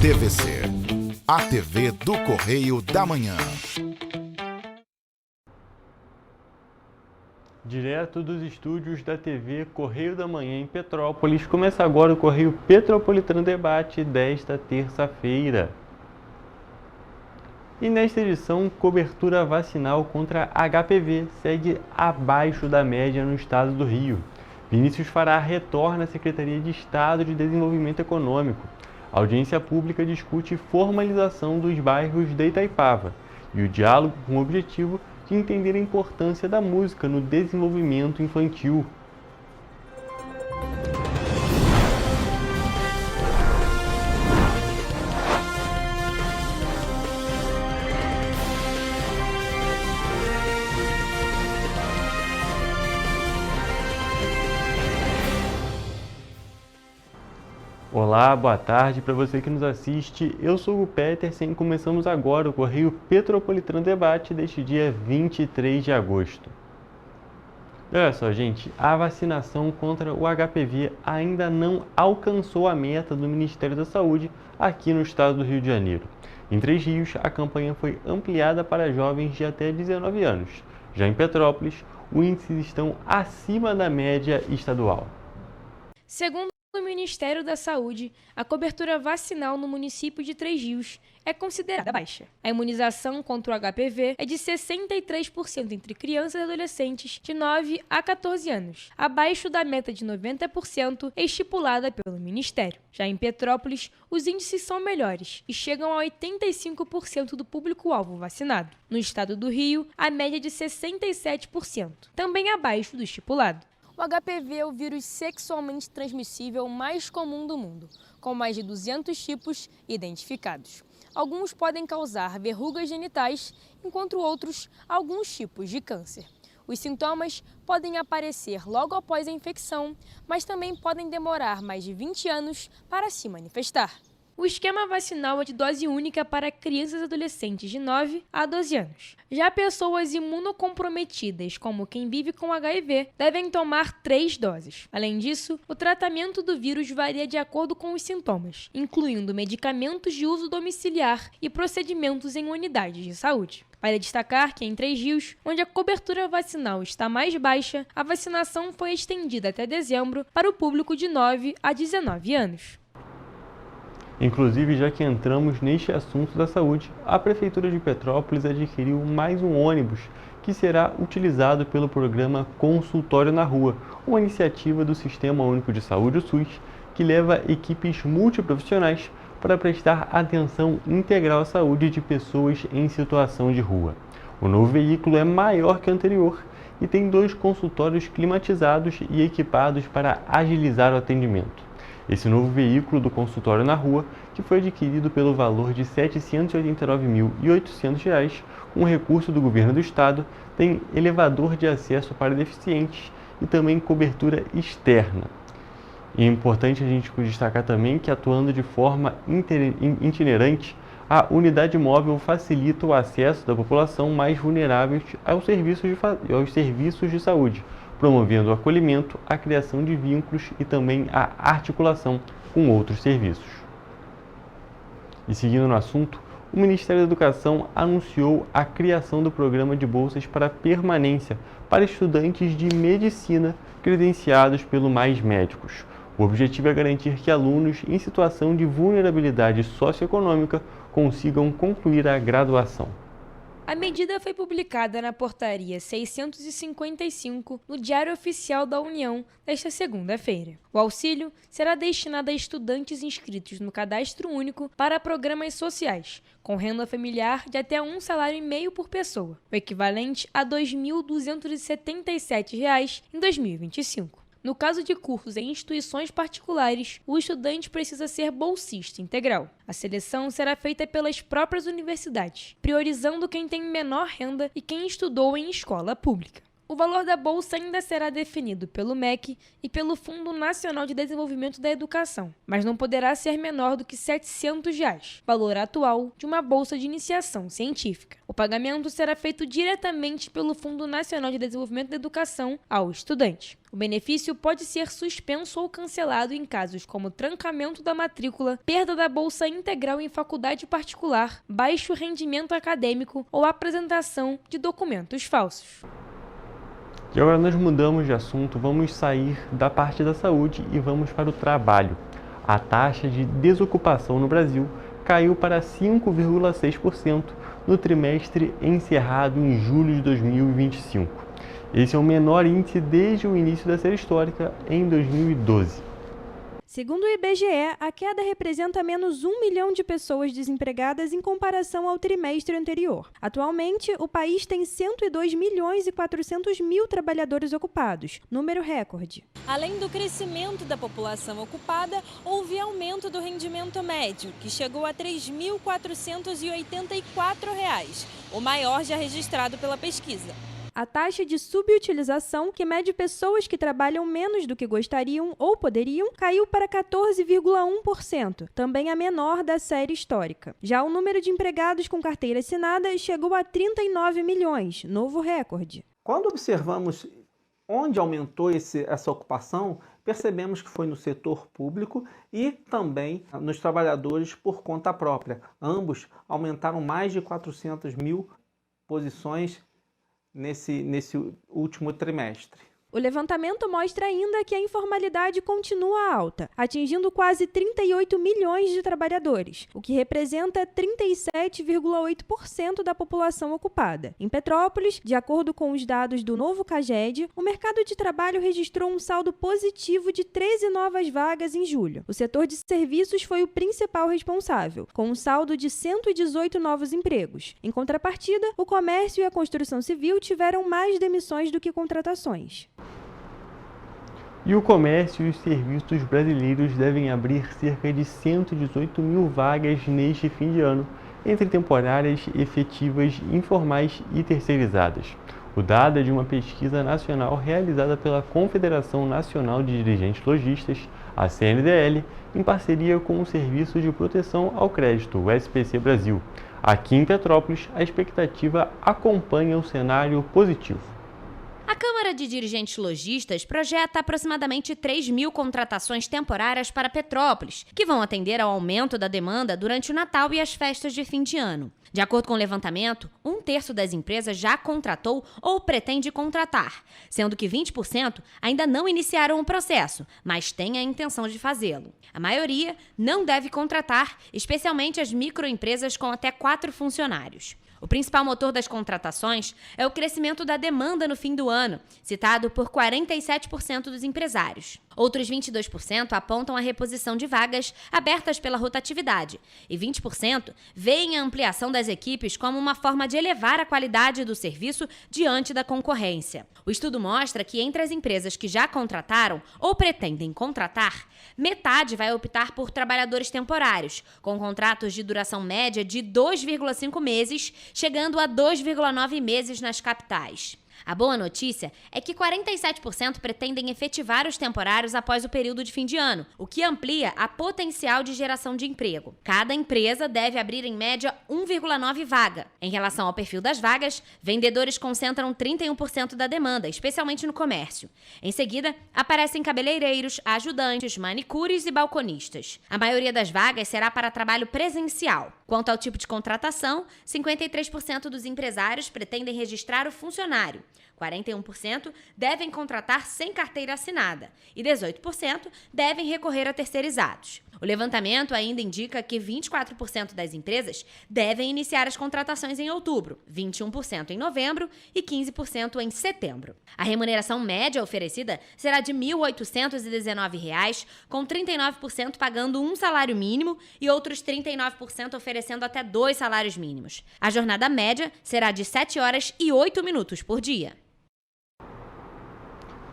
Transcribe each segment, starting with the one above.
TVC, a TV do Correio da Manhã. Direto dos estúdios da TV Correio da Manhã em Petrópolis, começa agora o Correio Petropolitano Debate desta terça-feira. E nesta edição, cobertura vacinal contra HPV segue abaixo da média no estado do Rio. Vinícius Fará retorna à Secretaria de Estado de Desenvolvimento Econômico. A audiência pública discute formalização dos bairros de Itaipava e o diálogo com o objetivo de entender a importância da música no desenvolvimento infantil. Olá, boa tarde para você que nos assiste. Eu sou o Petersen e começamos agora o Correio Petropolitano Debate deste dia 23 de agosto. Olha só, gente, a vacinação contra o HPV ainda não alcançou a meta do Ministério da Saúde aqui no estado do Rio de Janeiro. Em Três Rios, a campanha foi ampliada para jovens de até 19 anos. Já em Petrópolis, os índices estão acima da média estadual. Segundo o Ministério da Saúde, a cobertura vacinal no município de Três Rios é considerada baixa. A imunização contra o HPV é de 63% entre crianças e adolescentes de 9 a 14 anos, abaixo da meta de 90% estipulada pelo Ministério. Já em Petrópolis, os índices são melhores e chegam a 85% do público-alvo vacinado. No estado do Rio, a média é de 67%, também abaixo do estipulado. O HPV é o vírus sexualmente transmissível mais comum do mundo, com mais de 200 tipos identificados. Alguns podem causar verrugas genitais, enquanto outros, alguns tipos de câncer. Os sintomas podem aparecer logo após a infecção, mas também podem demorar mais de 20 anos para se manifestar. O esquema vacinal é de dose única para crianças e adolescentes de 9 a 12 anos. Já pessoas imunocomprometidas, como quem vive com HIV, devem tomar 3 doses. Além disso, o tratamento do vírus varia de acordo com os sintomas, incluindo medicamentos de uso domiciliar e procedimentos em unidades de saúde. Vale destacar que em Três Rios, onde a cobertura vacinal está mais baixa, a vacinação foi estendida até dezembro para o público de 9 a 19 anos. Inclusive, já que entramos neste assunto da saúde, a Prefeitura de Petrópolis adquiriu mais um ônibus que será utilizado pelo programa Consultório na Rua, uma iniciativa do Sistema Único de Saúde, o SUS, que leva equipes multiprofissionais para prestar atenção integral à saúde de pessoas em situação de rua. O novo veículo é maior que o anterior e tem 2 consultórios climatizados e equipados para agilizar o atendimento. Esse novo veículo do consultório na rua, que foi adquirido pelo valor de R$ 789.800, com recurso do governo do estado, tem elevador de acesso para deficientes e também cobertura externa. E é importante a gente destacar também que, atuando de forma itinerante, a unidade móvel facilita o acesso da população mais vulnerável aos serviços de saúde, promovendo o acolhimento, a criação de vínculos e também a articulação com outros serviços. E seguindo no assunto, o Ministério da Educação anunciou a criação do programa de bolsas para permanência para estudantes de medicina credenciados pelo Mais Médicos. O objetivo é garantir que alunos em situação de vulnerabilidade socioeconômica consigam concluir a graduação. A medida foi publicada na Portaria 655 no Diário Oficial da União desta segunda-feira. O auxílio será destinado a estudantes inscritos no Cadastro Único para programas sociais, com renda familiar de até um salário e meio por pessoa, o equivalente a R$ 2.277 em 2025. No caso de cursos em instituições particulares, o estudante precisa ser bolsista integral. A seleção será feita pelas próprias universidades, priorizando quem tem menor renda e quem estudou em escola pública. O valor da bolsa ainda será definido pelo MEC e pelo Fundo Nacional de Desenvolvimento da Educação, mas não poderá ser menor do que R$ 700, valor atual de uma bolsa de iniciação científica. O pagamento será feito diretamente pelo Fundo Nacional de Desenvolvimento da Educação ao estudante. O benefício pode ser suspenso ou cancelado em casos como trancamento da matrícula, perda da bolsa integral em faculdade particular, baixo rendimento acadêmico ou apresentação de documentos falsos. E agora nós mudamos de assunto, vamos sair da parte da saúde e vamos para o trabalho. A taxa de desocupação no Brasil caiu para 5,6% no trimestre encerrado em julho de 2025. Esse é o menor índice desde o início da série histórica em 2012. Segundo o IBGE, a queda representa menos 1 milhão de pessoas desempregadas em comparação ao trimestre anterior. Atualmente, o país tem 102 milhões e 400 mil trabalhadores ocupados, número recorde. Além do crescimento da população ocupada, houve aumento do rendimento médio, que chegou a R$ 3.484, o maior já registrado pela pesquisa. A taxa de subutilização, que mede pessoas que trabalham menos do que gostariam ou poderiam, caiu para 14,1%, também a menor da série histórica. Já o número de empregados com carteira assinada chegou a 39 milhões, novo recorde. Quando observamos onde aumentou essa ocupação, percebemos que foi no setor público e também nos trabalhadores por conta própria. Ambos aumentaram mais de 400 mil posições nesse último trimestre. O levantamento mostra ainda que a informalidade continua alta, atingindo quase 38 milhões de trabalhadores, o que representa 37,8% da população ocupada. Em Petrópolis, de acordo com os dados do novo CAGED, o mercado de trabalho registrou um saldo positivo de 13 novas vagas em julho. O setor de serviços foi o principal responsável, com um saldo de 118 novos empregos. Em contrapartida, o comércio e a construção civil tiveram mais demissões do que contratações. E o comércio e os serviços brasileiros devem abrir cerca de 118 mil vagas neste fim de ano, entre temporárias, efetivas, informais e terceirizadas. O dado é de uma pesquisa nacional realizada pela Confederação Nacional de Dirigentes Lojistas, a CNDL, em parceria com o Serviço de Proteção ao Crédito, o SPC Brasil. Aqui em Petrópolis, a expectativa acompanha o cenário positivo. A Câmara de Dirigentes Lojistas projeta aproximadamente 3 mil contratações temporárias para Petrópolis, que vão atender ao aumento da demanda durante o Natal e as festas de fim de ano. De acordo com o levantamento, 1/3 das empresas já contratou ou pretende contratar, sendo que 20% ainda não iniciaram o processo, mas têm a intenção de fazê-lo. A maioria não deve contratar, especialmente as microempresas com até 4 funcionários. O principal motor das contratações é o crescimento da demanda no fim do ano, citado por 47% dos empresários. Outros 22% apontam a reposição de vagas abertas pela rotatividade e 20% veem a ampliação das equipes como uma forma de elevar a qualidade do serviço diante da concorrência. O estudo mostra que entre as empresas que já contrataram ou pretendem contratar, metade vai optar por trabalhadores temporários, com contratos de duração média de 2,5 meses, chegando a 2,9 meses nas capitais. A boa notícia é que 47% pretendem efetivar os temporários após o período de fim de ano, o que amplia a potencial de geração de emprego. Cada empresa deve abrir em média 1,9 vaga. Em relação ao perfil das vagas, vendedores concentram 31% da demanda, especialmente no comércio. Em seguida, aparecem cabeleireiros, ajudantes, manicures e balconistas. A maioria das vagas será para trabalho presencial. Quanto ao tipo de contratação, 53% dos empresários pretendem registrar o funcionário. 41% devem contratar sem carteira assinada e 18% devem recorrer a terceirizados. O levantamento ainda indica que 24% das empresas devem iniciar as contratações em outubro, 21% em novembro e 15% em setembro. A remuneração média oferecida será de R$ 1.819, com 39% pagando um salário mínimo e outros 39% oferecendo até 2 salários mínimos. A jornada média será de 7 horas e 8 minutos por dia.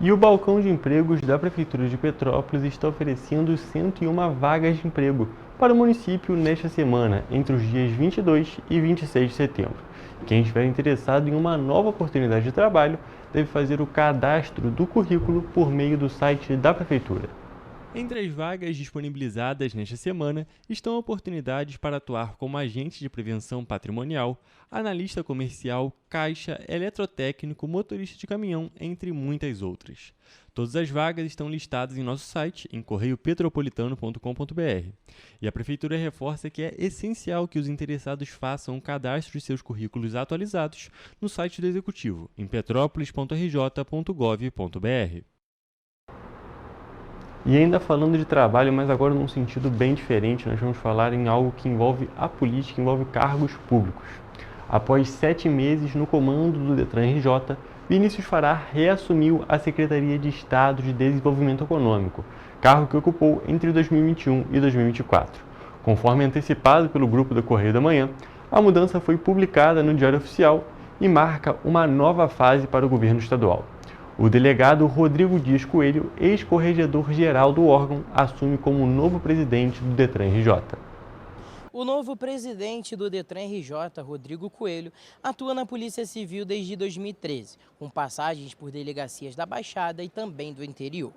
E o balcão de empregos da Prefeitura de Petrópolis está oferecendo 101 vagas de emprego para o município nesta semana, entre os dias 22 e 26 de setembro. Quem estiver interessado em uma nova oportunidade de trabalho deve fazer o cadastro do currículo por meio do site da Prefeitura. Entre as vagas disponibilizadas nesta semana estão oportunidades para atuar como agente de prevenção patrimonial, analista comercial, caixa, eletrotécnico, motorista de caminhão, entre muitas outras. Todas as vagas estão listadas em nosso site, em correiopetropolitano.com.br. E a Prefeitura reforça que é essencial que os interessados façam o cadastro de seus currículos atualizados no site do Executivo, em petrópolis.rj.gov.br. E ainda falando de trabalho, mas agora num sentido bem diferente, nós vamos falar em algo que envolve a política, envolve cargos públicos. Após 7 meses no comando do Detran RJ, Vinícius Fará reassumiu a Secretaria de Estado de Desenvolvimento Econômico, cargo que ocupou entre 2021 e 2024. Conforme antecipado pelo grupo do Correio da Manhã, a mudança foi publicada no Diário Oficial e marca uma nova fase para o governo estadual. O delegado Rodrigo Dias Coelho, ex-corregedor-geral do órgão, assume como novo presidente do Detran RJ. O novo presidente do Detran RJ, Rodrigo Coelho, atua na Polícia Civil desde 2013, com passagens por delegacias da Baixada e também do interior.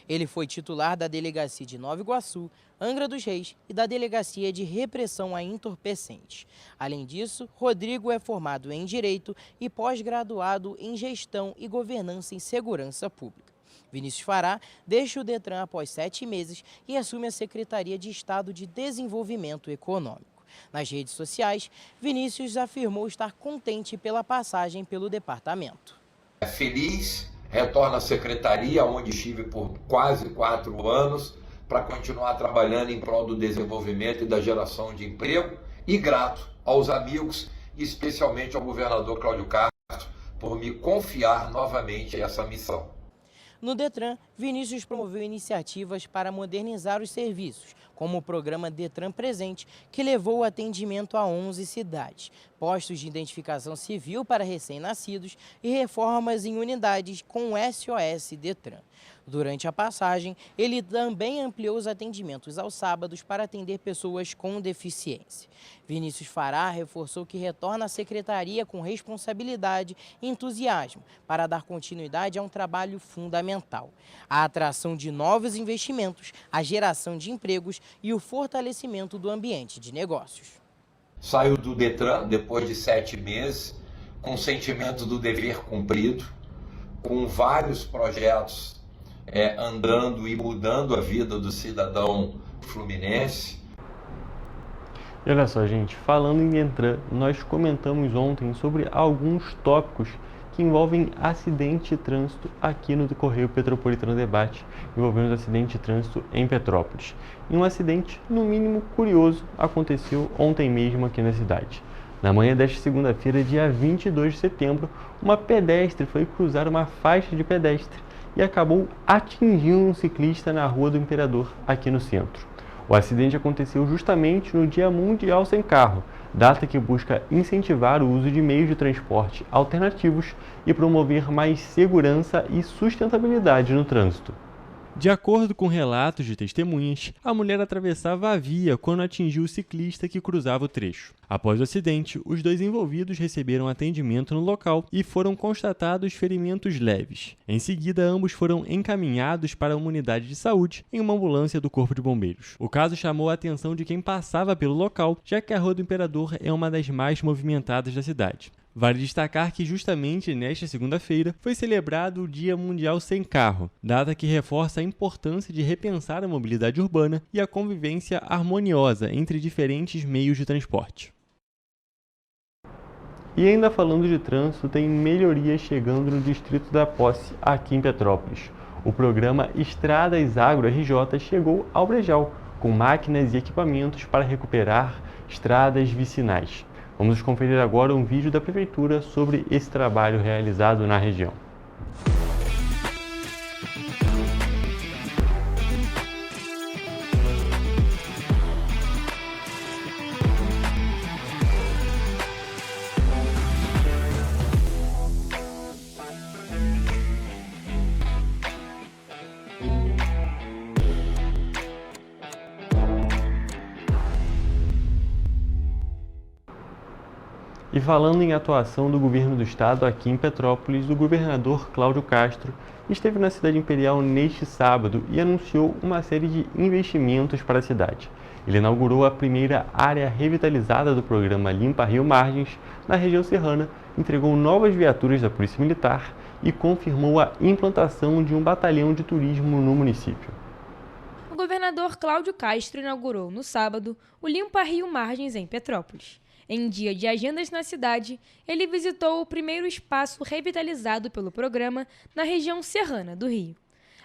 Ele foi titular da Delegacia de Nova Iguaçu, Angra dos Reis e da Delegacia de Repressão a Entorpecentes. Além disso, Rodrigo é formado em Direito e pós-graduado em Gestão e Governança em Segurança Pública. Vinícius Fará deixa o Detran após 7 meses e assume a Secretaria de Estado de Desenvolvimento Econômico. Nas redes sociais, Vinícius afirmou estar contente pela passagem pelo departamento. Feliz, retorno à Secretaria, onde estive por quase 4 anos, para continuar trabalhando em prol do desenvolvimento e da geração de emprego, e grato aos amigos, e especialmente ao governador Cláudio Castro, por me confiar novamente essa missão. No Detran, Vinícius promoveu iniciativas para modernizar os serviços, como o programa Detran Presente, que levou o atendimento a 11 cidades, postos de identificação civil para recém-nascidos e reformas em unidades com o SOS Detran. Durante a passagem, ele também ampliou os atendimentos aos sábados para atender pessoas com deficiência. Vinícius Fará reforçou que retorna à secretaria com responsabilidade e entusiasmo para dar continuidade a um trabalho fundamental: a atração de novos investimentos, a geração de empregos e o fortalecimento do ambiente de negócios. Saio do Detran depois de 7 meses, com o sentimento do dever cumprido, com vários projetos andando e mudando a vida do cidadão fluminense. E olha só, gente, falando em Detran, nós comentamos ontem sobre alguns tópicos que envolvem acidente de trânsito aqui no Correio Petropolitano Debate, envolvendo acidente de trânsito em Petrópolis. E um acidente, no mínimo curioso, aconteceu ontem mesmo aqui na cidade. Na manhã desta segunda-feira, dia 22 de setembro, uma pedestre foi cruzar uma faixa de pedestre e acabou atingindo um ciclista na Rua do Imperador, aqui no centro. O acidente aconteceu justamente no Dia Mundial Sem Carro, data que busca incentivar o uso de meios de transporte alternativos e promover mais segurança e sustentabilidade no trânsito. De acordo com relatos de testemunhas, a mulher atravessava a via quando atingiu o ciclista que cruzava o trecho. Após o acidente, os 2 envolvidos receberam atendimento no local e foram constatados ferimentos leves. Em seguida, ambos foram encaminhados para uma unidade de saúde em uma ambulância do Corpo de Bombeiros. O caso chamou a atenção de quem passava pelo local, já que a Rua do Imperador é uma das mais movimentadas da cidade. Vale destacar que justamente nesta segunda-feira foi celebrado o Dia Mundial Sem Carro, data que reforça a importância de repensar a mobilidade urbana e a convivência harmoniosa entre diferentes meios de transporte. E ainda falando de trânsito, tem melhorias chegando no Distrito da Posse, aqui em Petrópolis. O programa Estradas Agro RJ chegou ao Brejal, com máquinas e equipamentos para recuperar estradas vicinais. Vamos conferir agora um vídeo da Prefeitura sobre esse trabalho realizado na região. E falando em atuação do governo do estado aqui em Petrópolis, o governador Cláudio Castro esteve na cidade imperial neste sábado e anunciou uma série de investimentos para a cidade. Ele inaugurou a primeira área revitalizada do programa Limpa Rio Margens na região serrana, entregou novas viaturas da Polícia Militar e confirmou a implantação de um batalhão de turismo no município. O governador Cláudio Castro inaugurou no sábado o Limpa Rio Margens em Petrópolis. Em dia de agendas na cidade, ele visitou o primeiro espaço revitalizado pelo programa na região serrana do Rio.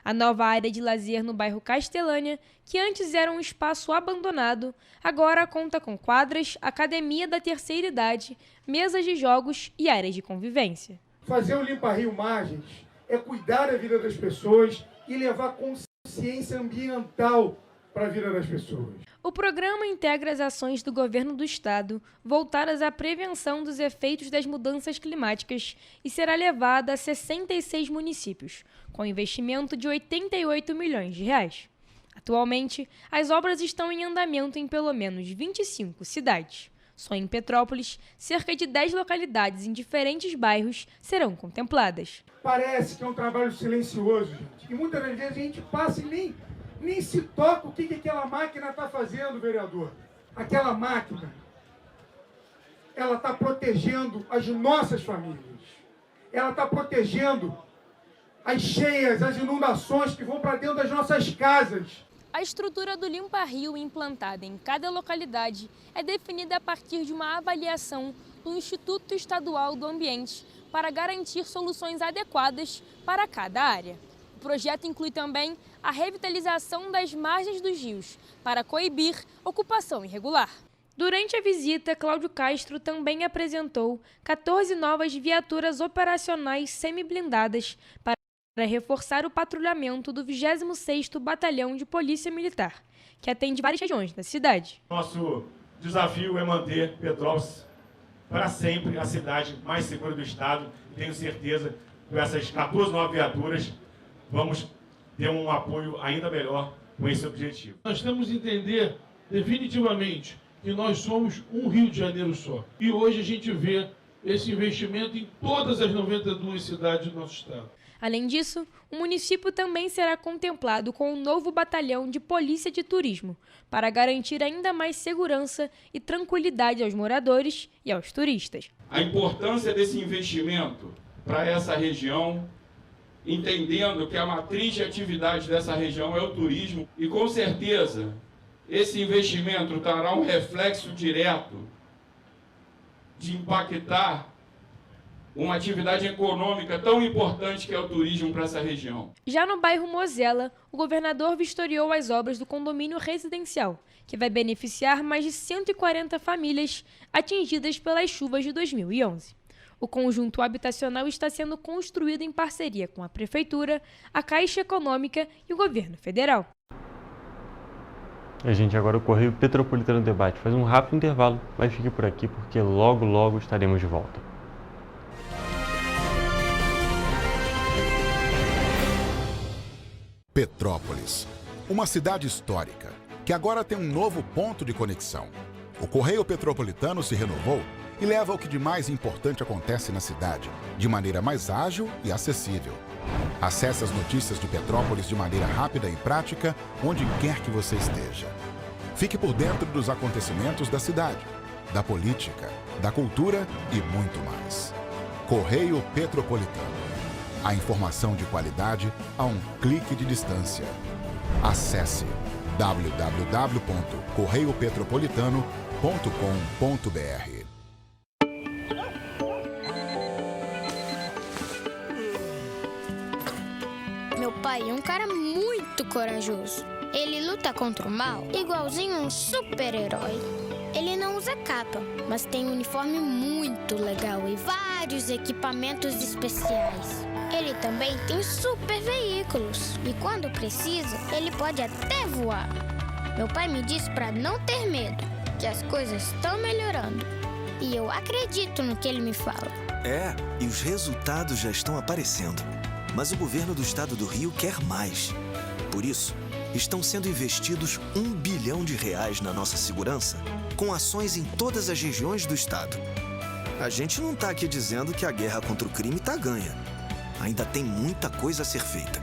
A nova área de lazer no bairro Castelânia, que antes era um espaço abandonado, agora conta com quadras, academia da terceira idade, mesas de jogos e áreas de convivência. Fazer o Limpa Rio Margens é cuidar da vida das pessoas e levar consciência ambiental para a vida das pessoas. O programa integra as ações do governo do estado voltadas à prevenção dos efeitos das mudanças climáticas e será levado a 66 municípios, com investimento de R$ 88 milhões. Atualmente, as obras estão em andamento em pelo menos 25 cidades. Só em Petrópolis, cerca de 10 localidades em diferentes bairros serão contempladas. Parece que é um trabalho silencioso, gente. E muitas das vezes a gente passa e nem se toca o que aquela máquina está fazendo, vereador. Aquela máquina, ela está protegendo as nossas famílias. Ela está protegendo as cheias, as inundações que vão para dentro das nossas casas. A estrutura do Limpa Rio implantada em cada localidade é definida a partir de uma avaliação do Instituto Estadual do Ambiente para garantir soluções adequadas para cada área. O projeto inclui também a revitalização das margens dos rios para coibir ocupação irregular. Durante a visita, Cláudio Castro também apresentou 14 novas viaturas operacionais semi-blindadas para reforçar o patrulhamento do 26º Batalhão de Polícia Militar, que atende várias regiões da cidade. Nosso desafio é manter Petrópolis para sempre a cidade mais segura do estado. Tenho certeza que com essas 14 novas viaturas vamos ter um apoio ainda melhor com esse objetivo. Nós temos que entender definitivamente que nós somos um Rio de Janeiro só. E hoje a gente vê esse investimento em todas as 92 cidades do nosso estado. Além disso, o município também será contemplado com um novo batalhão de polícia de turismo, para garantir ainda mais segurança e tranquilidade aos moradores e aos turistas. A importância desse investimento para essa região, entendendo que a matriz de atividade dessa região é o turismo, e com certeza esse investimento trará um reflexo direto de impactar uma atividade econômica tão importante que é o turismo para essa região. Já no bairro Mosela, o governador vistoriou as obras do condomínio residencial, que vai beneficiar mais de 140 famílias atingidas pelas chuvas de 2011. O conjunto habitacional está sendo construído em parceria com a Prefeitura, a Caixa Econômica e o governo federal. Gente, agora o Correio Petropolitano Debate faz um rápido intervalo, mas fique por aqui porque logo estaremos de volta. Petrópolis, uma cidade histórica, que agora tem um novo ponto de conexão. O Correio Petropolitano se renovou e leva o que de mais importante acontece na cidade, de maneira mais ágil e acessível. Acesse as notícias de Petrópolis de maneira rápida e prática, onde quer que você esteja. Fique por dentro dos acontecimentos da cidade, da política, da cultura e muito mais. Correio Petropolitano. A informação de qualidade a um clique de distância. Acesse www.correiopetropolitano.com.br. Meu pai é um cara muito corajoso. Ele luta contra o mal igualzinho um super-herói. Ele não usa capa, mas tem um uniforme muito legal e vários equipamentos especiais. Ele também tem super veículos e quando precisa, ele pode até voar. Meu pai me disse para não ter medo, que as coisas estão melhorando. E eu acredito no que ele me fala. É, e os resultados já estão aparecendo. Mas o governo do estado do Rio quer mais. Por isso, estão sendo investidos R$1 bilhão na nossa segurança, com ações em todas as regiões do estado. A gente não tá aqui dizendo que a guerra contra o crime tá ganha. Ainda tem muita coisa a ser feita.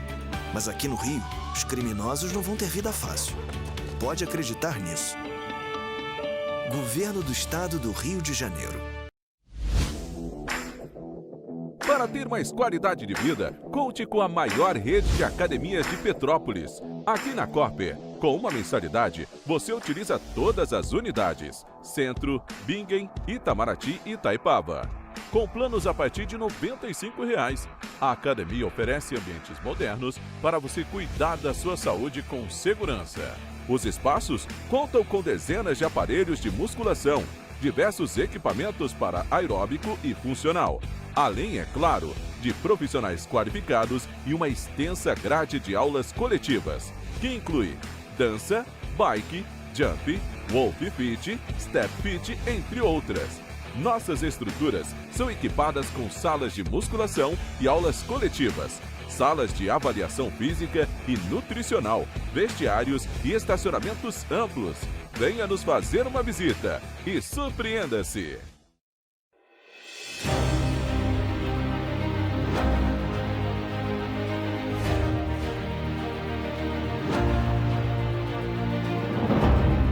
Mas aqui no Rio, os criminosos não vão ter vida fácil. Pode acreditar nisso. Governo do Estado do Rio de Janeiro. Para ter mais qualidade de vida, conte com a maior rede de academias de Petrópolis. Aqui na Corper, com uma mensalidade, você utiliza todas as unidades: Centro, Bingen, Itamaraty e Itaipava. Com planos a partir de R$ 95,00. A academia oferece ambientes modernos para você cuidar da sua saúde com segurança. Os espaços contam com dezenas de aparelhos de musculação, diversos equipamentos para aeróbico e funcional, além, é claro, de profissionais qualificados e uma extensa grade de aulas coletivas, que inclui dança, bike, jump, wolf fit, step fit, entre outras. Nossas estruturas são equipadas com salas de musculação e aulas coletivas, salas de avaliação física e nutricional, vestiários e estacionamentos amplos. Venha nos fazer uma visita e surpreenda-se!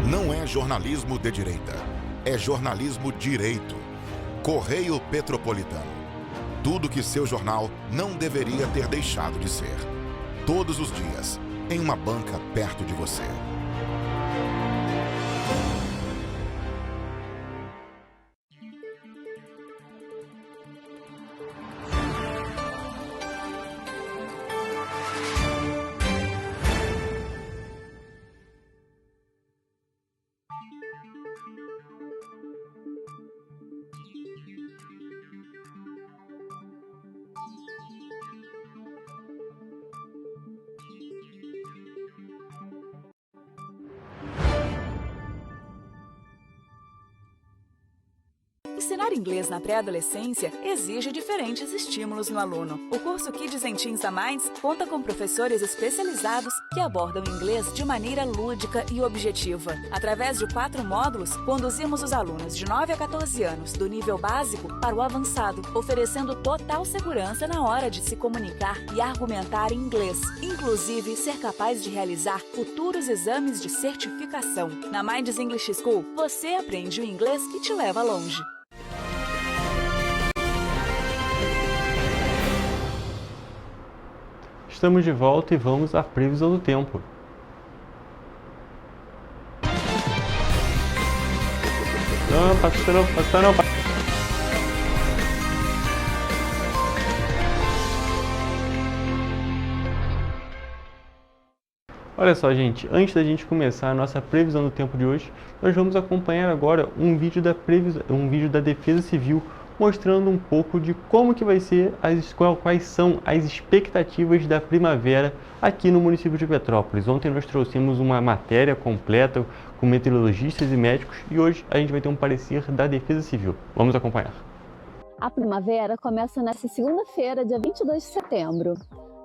Não é jornalismo de direita, é jornalismo direito. Correio Petropolitano. Tudo que seu jornal não deveria ter deixado de ser. Todos os dias, em uma banca perto de você. Ensinar inglês na pré-adolescência exige diferentes estímulos no aluno. O curso Kids and Teens a Mais conta com professores especializados que abordam inglês de maneira lúdica e objetiva. Através de 4 módulos, conduzimos os alunos de 9 a 14 anos do nível básico para o avançado, oferecendo total segurança na hora de se comunicar e argumentar em inglês, inclusive ser capaz de realizar futuros exames de certificação. Na Minds English School, você aprende o inglês que te leva longe. Estamos de volta e vamos à previsão do tempo. Não, passa não. Olha só, gente, antes da gente começar a nossa previsão do tempo de hoje, nós vamos acompanhar agora um vídeo da Defesa Civil mostrando um pouco de como que vai ser, quais são as expectativas da primavera aqui no município de Petrópolis. Ontem nós trouxemos uma matéria completa com meteorologistas e médicos e hoje a gente vai ter um parecer da Defesa Civil. Vamos acompanhar. A primavera começa nesta segunda-feira, dia 22 de setembro.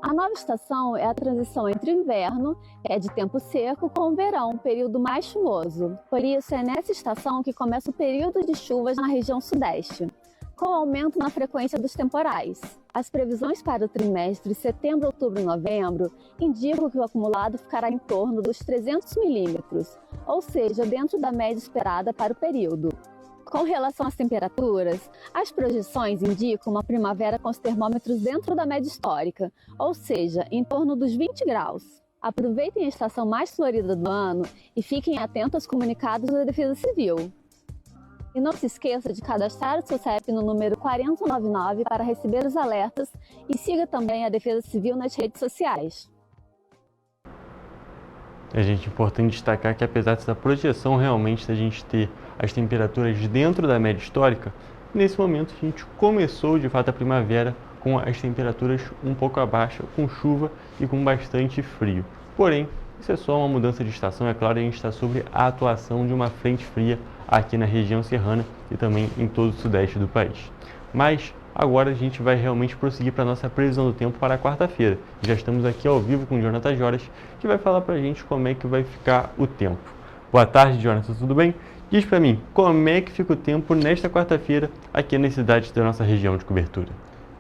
A nova estação é a transição entre o inverno, que é de tempo seco, com o verão, um período mais chuvoso. Por isso, é nessa estação que começa o período de chuvas na região sudeste, com aumento na frequência dos temporais. As previsões para o trimestre setembro, outubro e novembro indicam que o acumulado ficará em torno dos 300 milímetros, ou seja, dentro da média esperada para o período. Com relação às temperaturas, as projeções indicam uma primavera com os termômetros dentro da média histórica, ou seja, em torno dos 20 graus. Aproveitem a estação mais florida do ano e fiquem atentos aos comunicados da Defesa Civil. E não se esqueça de cadastrar o seu CEP no número 4099 para receber os alertas e siga também a Defesa Civil nas redes sociais. É, gente, importante destacar que apesar dessa projeção realmente da gente ter as temperaturas dentro da média histórica, nesse momento a gente começou de fato a primavera com as temperaturas um pouco abaixo, com chuva e com bastante frio. Porém, isso é só uma mudança de estação, é claro, a gente está sobre a atuação de uma frente fria aqui na região serrana e também em todo o sudeste do país. Mas agora a gente vai realmente prosseguir para a nossa previsão do tempo para a quarta-feira. Já estamos aqui ao vivo com o Jonathan Joras, que vai falar para a gente como é que vai ficar o tempo. Boa tarde, Jonathan, tudo bem? Diz pra mim, como é que fica o tempo nesta quarta-feira aqui nas cidades da nossa região de cobertura?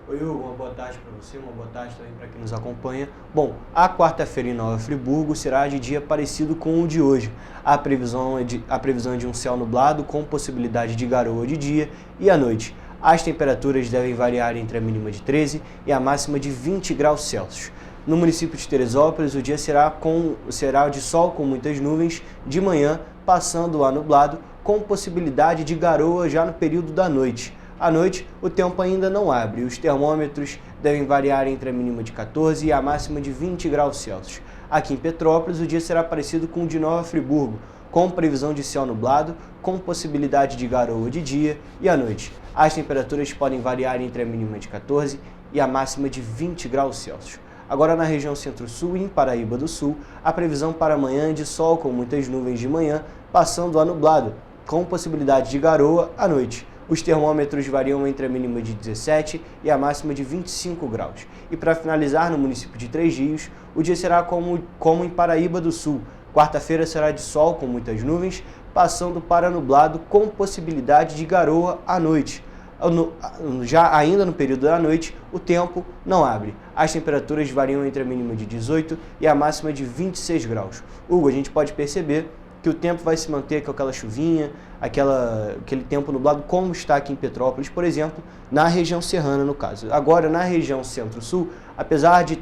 Oi, Hugo, uma boa tarde para você, uma boa tarde também para quem nos acompanha. Bom, a quarta-feira em Nova Friburgo será de dia parecido com o de hoje. A previsão é de um céu nublado com possibilidade de garoa de dia e à noite. As temperaturas devem variar entre a mínima de 13 e a máxima de 20 graus Celsius. No município de Teresópolis, o dia será de sol com muitas nuvens de manhã, passando a nublado, com possibilidade de garoa já no período da noite. À noite, o tempo ainda não abre e os termômetros devem variar entre a mínima de 14 e a máxima de 20 graus Celsius. Aqui em Petrópolis, o dia será parecido com o de Nova Friburgo, com previsão de céu nublado, com possibilidade de garoa de dia e à noite. As temperaturas podem variar entre a mínima de 14 e a máxima de 20 graus Celsius. Agora na região Centro-Sul e em Paraíba do Sul, a previsão para amanhã é de sol com muitas nuvens de manhã, passando a nublado, com possibilidade de garoa à noite. Os termômetros variam entre a mínima de 17 e a máxima de 25 graus. E para finalizar, no município de Três Rios, o dia será como em Paraíba do Sul. Quarta-feira será de sol com muitas nuvens, passando para nublado com possibilidade de garoa à noite. Já ainda no período da noite, o tempo não abre. As temperaturas variam entre a mínima de 18 e a máxima de 26 graus. Hugo, a gente pode perceber que o tempo vai se manter com aquela chuvinha, aquele tempo nublado, como está aqui em Petrópolis, por exemplo, na região serrana, no caso. Agora, na região centro-sul, apesar de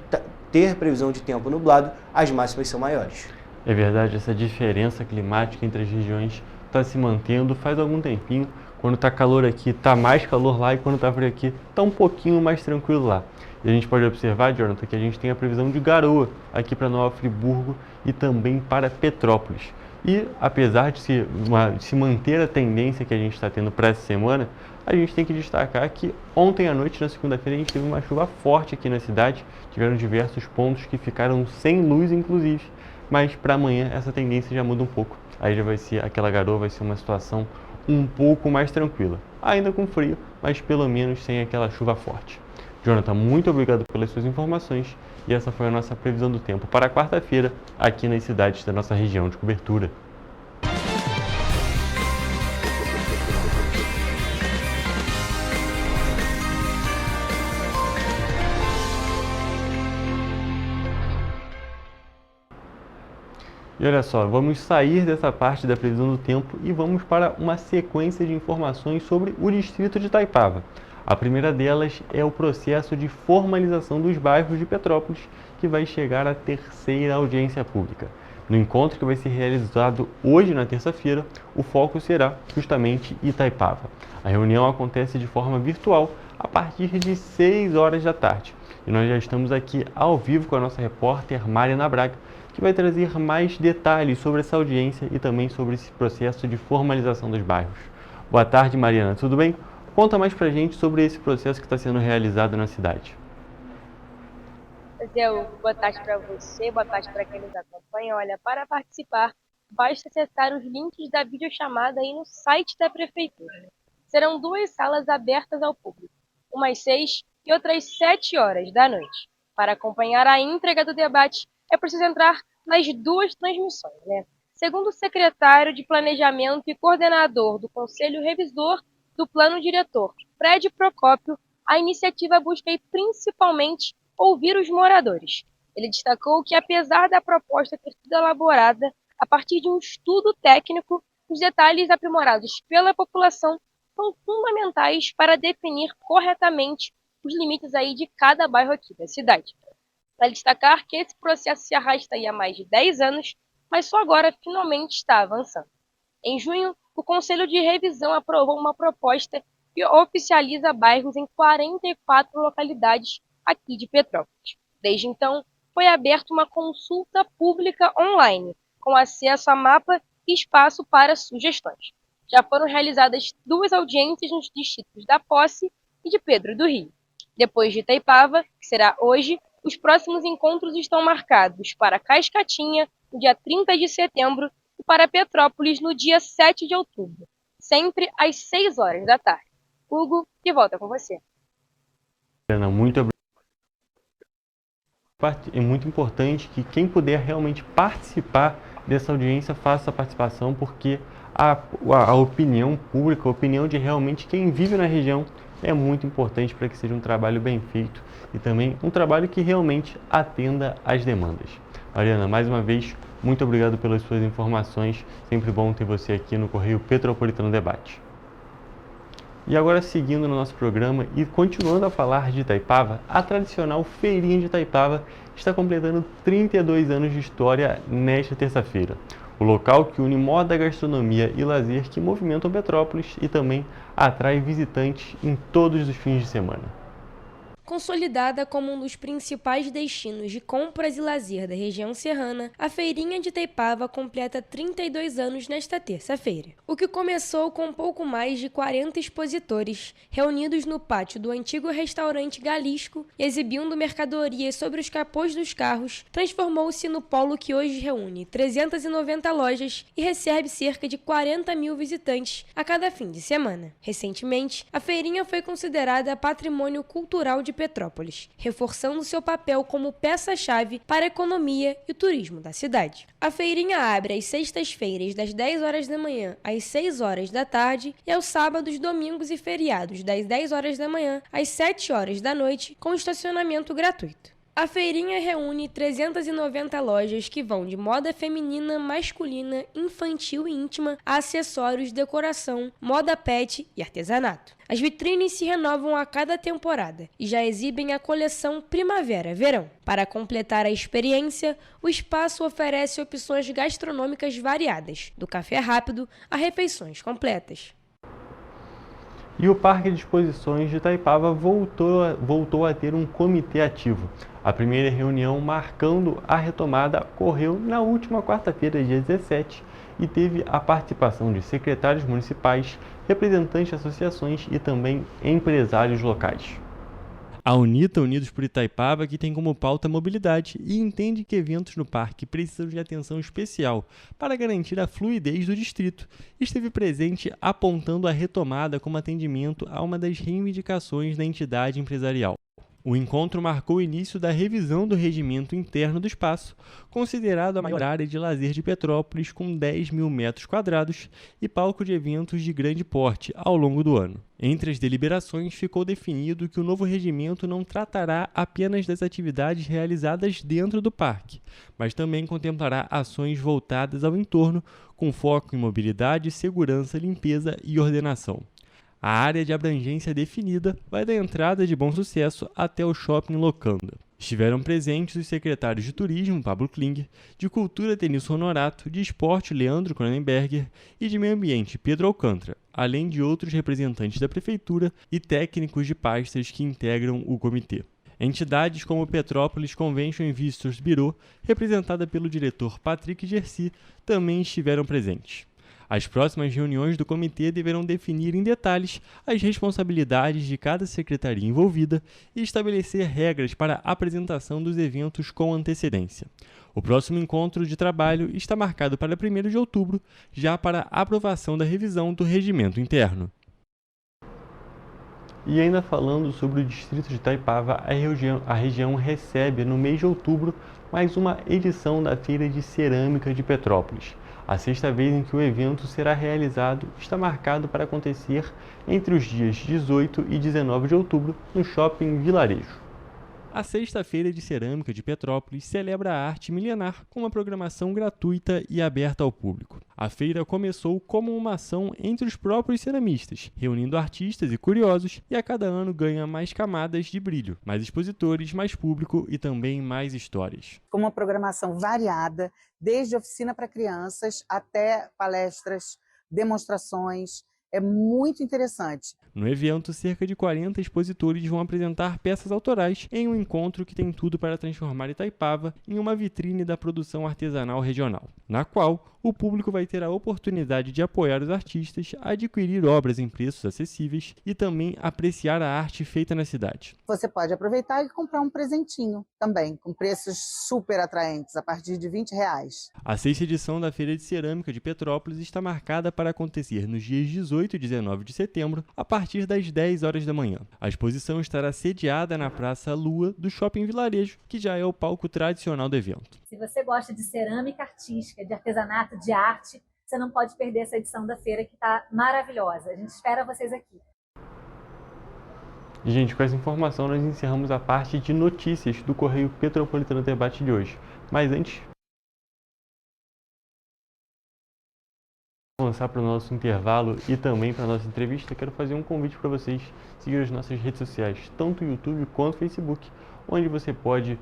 ter previsão de tempo nublado, as máximas são maiores. É verdade, essa diferença climática entre as regiões está se mantendo faz algum tempinho. Quando está calor aqui, está mais calor lá, e quando está frio aqui, está um pouquinho mais tranquilo lá. E a gente pode observar, Jonathan, que a gente tem a previsão de garoa aqui para Nova Friburgo e também para Petrópolis. E apesar de se manter a tendência que a gente está tendo para essa semana, a gente tem que destacar que ontem à noite, na segunda-feira, a gente teve uma chuva forte aqui na cidade. Tiveram diversos pontos que ficaram sem luz, inclusive. Mas para amanhã essa tendência já muda um pouco. Aí já vai ser aquela garoa, vai ser uma situação um pouco mais tranquila. Ainda com frio, mas pelo menos sem aquela chuva forte. Jonathan, muito obrigado pelas suas informações. E essa foi a nossa previsão do tempo para quarta-feira, aqui nas cidades da nossa região de cobertura. E olha só, vamos sair dessa parte da previsão do tempo e vamos para uma sequência de informações sobre o distrito de Itaipava. A primeira delas é o processo de formalização dos bairros de Petrópolis, que vai chegar à terceira audiência pública. No encontro que vai ser realizado hoje, na terça-feira, o foco será justamente Itaipava. A reunião acontece de forma virtual a partir de 6 horas da tarde. E nós já estamos aqui ao vivo com a nossa repórter Mariana Braga, que vai trazer mais detalhes sobre essa audiência e também sobre esse processo de formalização dos bairros. Boa tarde, Mariana, tudo bem? Conta mais pra gente sobre esse processo que está sendo realizado na cidade. Boa tarde para você, boa tarde para quem nos acompanha. Olha, para participar, basta acessar os links da videochamada aí no site da Prefeitura. Serão 2 salas abertas ao público, uma às 6 e outra às 7 horas da noite. Para acompanhar a íntegra do debate, é preciso entrar nas 2 transmissões, né? Segundo o secretário de Planejamento e coordenador do Conselho Revisor do Plano Diretor, Fred Procópio, a iniciativa busca principalmente ouvir os moradores. Ele destacou que, apesar da proposta ter sido elaborada a partir de um estudo técnico, os detalhes aprimorados pela população são fundamentais para definir corretamente os limites aí de cada bairro aqui da cidade. Vale destacar que esse processo se arrasta aí há mais de 10 anos, mas só agora finalmente está avançando. Em junho, o Conselho de Revisão aprovou uma proposta que oficializa bairros em 44 localidades aqui de Petrópolis. Desde então, foi aberta uma consulta pública online, com acesso a mapa e espaço para sugestões. Já foram realizadas 2 audiências nos distritos da Posse e de Pedro do Rio. Depois de Itaipava, que será hoje, os próximos encontros estão marcados para Cascatinha, no dia 30 de setembro, e para Petrópolis, no dia 7 de outubro, sempre às 6 horas da tarde. Hugo, de volta com você. Ana, muito obrigado. É muito importante que quem puder realmente participar dessa audiência, faça a participação, porque a opinião pública, a opinião de realmente quem vive na região é muito importante para que seja um trabalho bem feito e também um trabalho que realmente atenda às demandas. Mariana, mais uma vez, muito obrigado pelas suas informações. Sempre bom ter você aqui no Correio Petropolitano Debate. E agora, seguindo no nosso programa e continuando a falar de Itaipava, a tradicional Feirinha de Itaipava está completando 32 anos de história nesta terça-feira. O local que une moda, gastronomia e lazer que movimentam Petrópolis e também atrai visitantes em todos os fins de semana. Consolidada como um dos principais destinos de compras e lazer da região serrana, a Feirinha de Itaipava completa 32 anos nesta terça-feira. O que começou com pouco mais de 40 expositores reunidos no pátio do antigo restaurante Galisco, exibindo mercadorias sobre os capôs dos carros, transformou-se no polo que hoje reúne 390 lojas e recebe cerca de 40 mil visitantes a cada fim de semana. Recentemente, a feirinha foi considerada patrimônio cultural de Petrópolis, reforçando seu papel como peça-chave para a economia e o turismo da cidade. A feirinha abre às sextas-feiras das 10 horas da manhã às 6 horas da tarde e aos sábados, domingos e feriados das 10 horas da manhã às 7 horas da noite, com estacionamento gratuito. A feirinha reúne 390 lojas que vão de moda feminina, masculina, infantil e íntima a acessórios, decoração, moda pet e artesanato. As vitrines se renovam a cada temporada e já exibem a coleção Primavera-Verão. Para completar a experiência, o espaço oferece opções gastronômicas variadas, do café rápido a refeições completas. E o Parque de Exposições de Itaipava voltou a ter um comitê ativo. A primeira reunião marcando a retomada ocorreu na última quarta-feira, dia 17, e teve a participação de secretários municipais, representantes de associações e também empresários locais. A UNITA, Unidos por Itaipava, que tem como pauta a mobilidade e entende que eventos no parque precisam de atenção especial para garantir a fluidez do distrito, esteve presente apontando a retomada como atendimento a uma das reivindicações da entidade empresarial. O encontro marcou o início da revisão do regimento interno do espaço, considerado a maior área de lazer de Petrópolis, com 10 mil metros quadrados e palco de eventos de grande porte ao longo do ano. Entre as deliberações, ficou definido que o novo regimento não tratará apenas das atividades realizadas dentro do parque, mas também contemplará ações voltadas ao entorno, com foco em mobilidade, segurança, limpeza e ordenação. A área de abrangência definida vai da entrada de Bom Sucesso até o Shopping Locanda. Estiveram presentes os secretários de Turismo, Pablo Klinger, de Cultura, Denilson Honorato, de Esporte, Leandro Cronenberger e de Meio Ambiente, Pedro Alcântara, além de outros representantes da Prefeitura e técnicos de pastas que integram o comitê. Entidades como o Petrópolis Convention Visitors Bureau, representada pelo diretor Patrick Gersi, também estiveram presentes. As próximas reuniões do comitê deverão definir em detalhes as responsabilidades de cada secretaria envolvida e estabelecer regras para a apresentação dos eventos com antecedência. O próximo encontro de trabalho está marcado para 1º de outubro, já para a aprovação da revisão do regimento interno. E ainda falando sobre o distrito de Itaipava, a região recebe no mês de outubro mais uma edição da Feira de Cerâmica de Petrópolis. A sexta vez em que o evento será realizado está marcado para acontecer entre os dias 18 e 19 de outubro no Shopping Vilarejo. A Sexta-feira de Cerâmica de Petrópolis celebra a arte milenar com uma programação gratuita e aberta ao público. A feira começou como uma ação entre os próprios ceramistas, reunindo artistas e curiosos, e a cada ano ganha mais camadas de brilho, mais expositores, mais público e também mais histórias. Com uma programação variada, desde oficina para crianças até palestras, demonstrações. É muito interessante. No evento, cerca de 40 expositores vão apresentar peças autorais em um encontro que tem tudo para transformar Itaipava em uma vitrine da produção artesanal regional, na qual o público vai ter a oportunidade de apoiar os artistas, adquirir obras em preços acessíveis e também apreciar a arte feita na cidade. Você pode aproveitar e comprar um presentinho também, com preços super atraentes, a partir de R$20. A sexta edição da Feira de Cerâmica de Petrópolis está marcada para acontecer nos dias 18 e 19 de setembro, a partir das 10 horas da manhã. A exposição estará sediada na Praça Lua do Shopping Vilarejo, que já é o palco tradicional do evento. você gosta de cerâmica artística, de artesanato, de arte, você não pode perder essa edição da feira que está maravilhosa. A gente espera vocês aqui. E, gente, com essa informação nós encerramos a parte de notícias do Correio Petropolitano Debate de hoje. Mas antes, avançar para o nosso intervalo e também para a nossa entrevista, quero fazer um convite para vocês seguir as nossas redes sociais, tanto o YouTube quanto o Facebook, onde você pode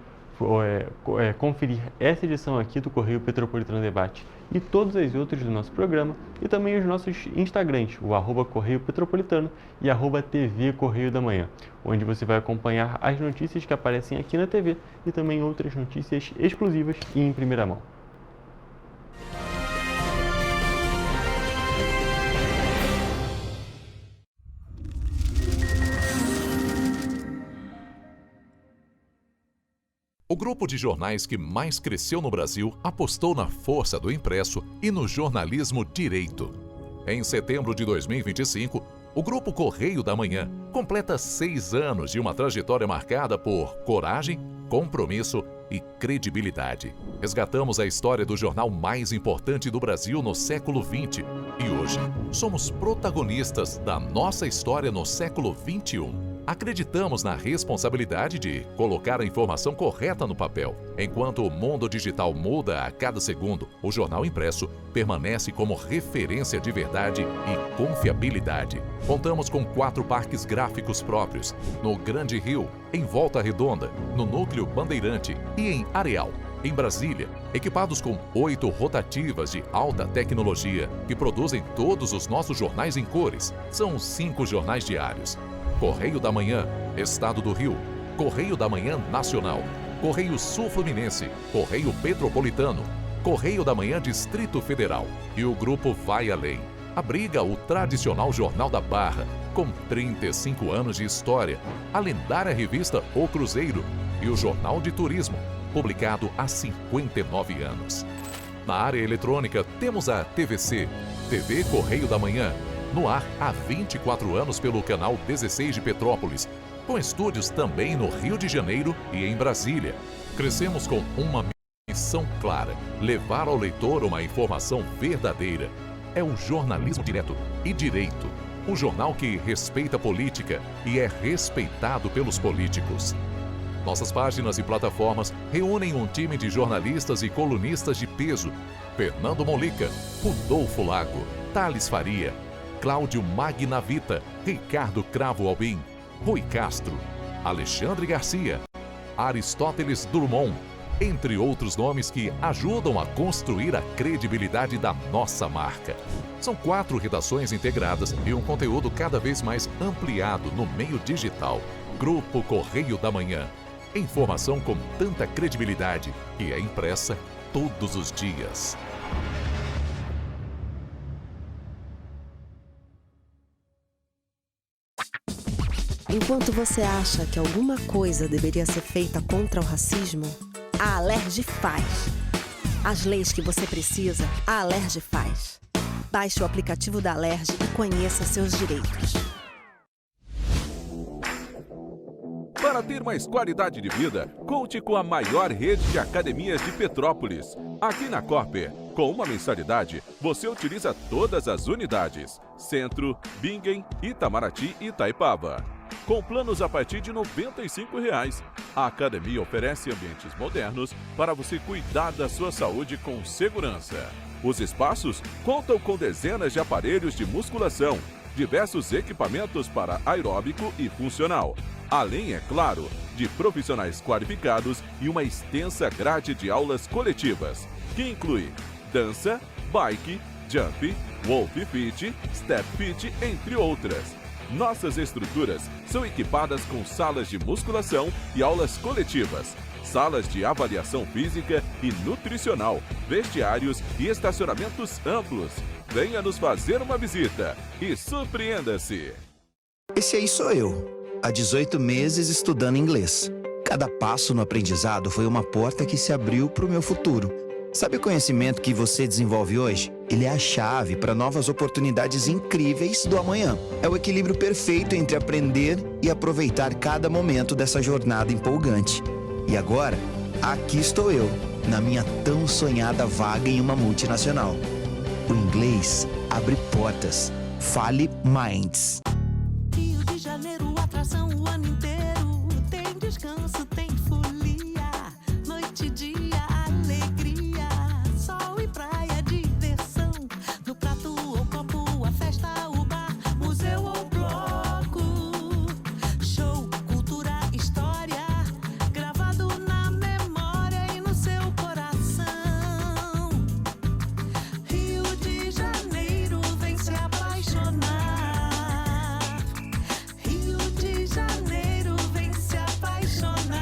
conferir essa edição aqui do Correio Petropolitano Debate e todas as outras do nosso programa, e também os nossos Instagrams, o @Correio Petropolitano e @TV Correio da Manhã, onde você vai acompanhar as notícias que aparecem aqui na TV e também outras notícias exclusivas e em primeira mão. O grupo de jornais que mais cresceu no Brasil apostou na força do impresso e no jornalismo direito. Em setembro de 2025, o Grupo Correio da Manhã completa 6 anos de uma trajetória marcada por coragem, compromisso e credibilidade. Resgatamos a história do jornal mais importante do Brasil no século XX e hoje somos protagonistas da nossa história no século XXI. Acreditamos na responsabilidade de colocar a informação correta no papel. Enquanto o mundo digital muda a cada segundo, o jornal impresso permanece como referência de verdade e confiabilidade. Contamos com 4 parques gráficos próprios, no Grande Rio, em Volta Redonda, no Núcleo Bandeirante e em Areal, em Brasília, equipados com 8 rotativas de alta tecnologia que produzem todos os nossos jornais em cores. São 5 jornais diários. Correio da Manhã, Estado do Rio, Correio da Manhã Nacional, Correio Sul-Fluminense, Correio Petropolitano, Correio da Manhã Distrito Federal. E o grupo vai além. Abriga o tradicional Jornal da Barra, com 35 anos de história, a lendária revista O Cruzeiro e o Jornal de Turismo, publicado há 59 anos. Na área eletrônica, temos a TVC, TV Correio da Manhã, no ar há 24 anos pelo canal 16 de Petrópolis, com estúdios também no Rio de Janeiro e em Brasília. Crescemos com uma missão clara: levar ao leitor uma informação verdadeira. É o jornalismo direto e direito, um jornal que respeita a política e é respeitado pelos políticos. Nossas páginas e plataformas reúnem um time de jornalistas e colunistas de peso: Fernando Molica, Rodolfo Lago, Thales Faria, Cláudio Magnavita, Ricardo Cravo Albim, Rui Castro, Alexandre Garcia, Aristóteles Drummond, entre outros nomes que ajudam a construir a credibilidade da nossa marca. São 4 redações integradas e um conteúdo cada vez mais ampliado no meio digital. Grupo Correio da Manhã. Informação com tanta credibilidade que é impressa todos os dias. Enquanto você acha que alguma coisa deveria ser feita contra o racismo, a Alerj faz. As leis que você precisa, a Alerj faz. Baixe o aplicativo da Alerj e conheça seus direitos. Para ter mais qualidade de vida, conte com a maior rede de academias de Petrópolis. Aqui na Corper, com uma mensalidade, você utiliza todas as unidades: Centro, Bingen, Itamaraty e Itaipava. Com planos a partir de R$ 95,00. A academia oferece ambientes modernos para você cuidar da sua saúde com segurança. Os espaços contam com dezenas de aparelhos de musculação, diversos equipamentos para aeróbico e funcional, além, é claro, de profissionais qualificados e uma extensa grade de aulas coletivas, que inclui dança, bike, jump, wolf fit, step fit, entre outras. Nossas estruturas são equipadas com salas de musculação e aulas coletivas, salas de avaliação física e nutricional, vestiários e estacionamentos amplos. Venha nos fazer uma visita e surpreenda-se! Esse aí sou eu, há 18 meses estudando inglês. Cada passo no aprendizado foi uma porta que se abriu para o meu futuro. Sabe o conhecimento que você desenvolve hoje? Ele é a chave para novas oportunidades incríveis do amanhã. É o equilíbrio perfeito entre aprender e aproveitar cada momento dessa jornada empolgante. E agora, aqui estou eu, na minha tão sonhada vaga em uma multinacional. O inglês abre portas. Fale Minds. Rio de Janeiro, atração o ano inteiro. Tem descanso, tem folia. Noite e dia, alegria. Sol e praia, diversão. No prato ou copo, a festa, o bar, museu ou bloco. Show, cultura, história. Gravado na memória e no seu coração. Rio de Janeiro, vem se apaixonar. Rio de Janeiro, vem se apaixonar.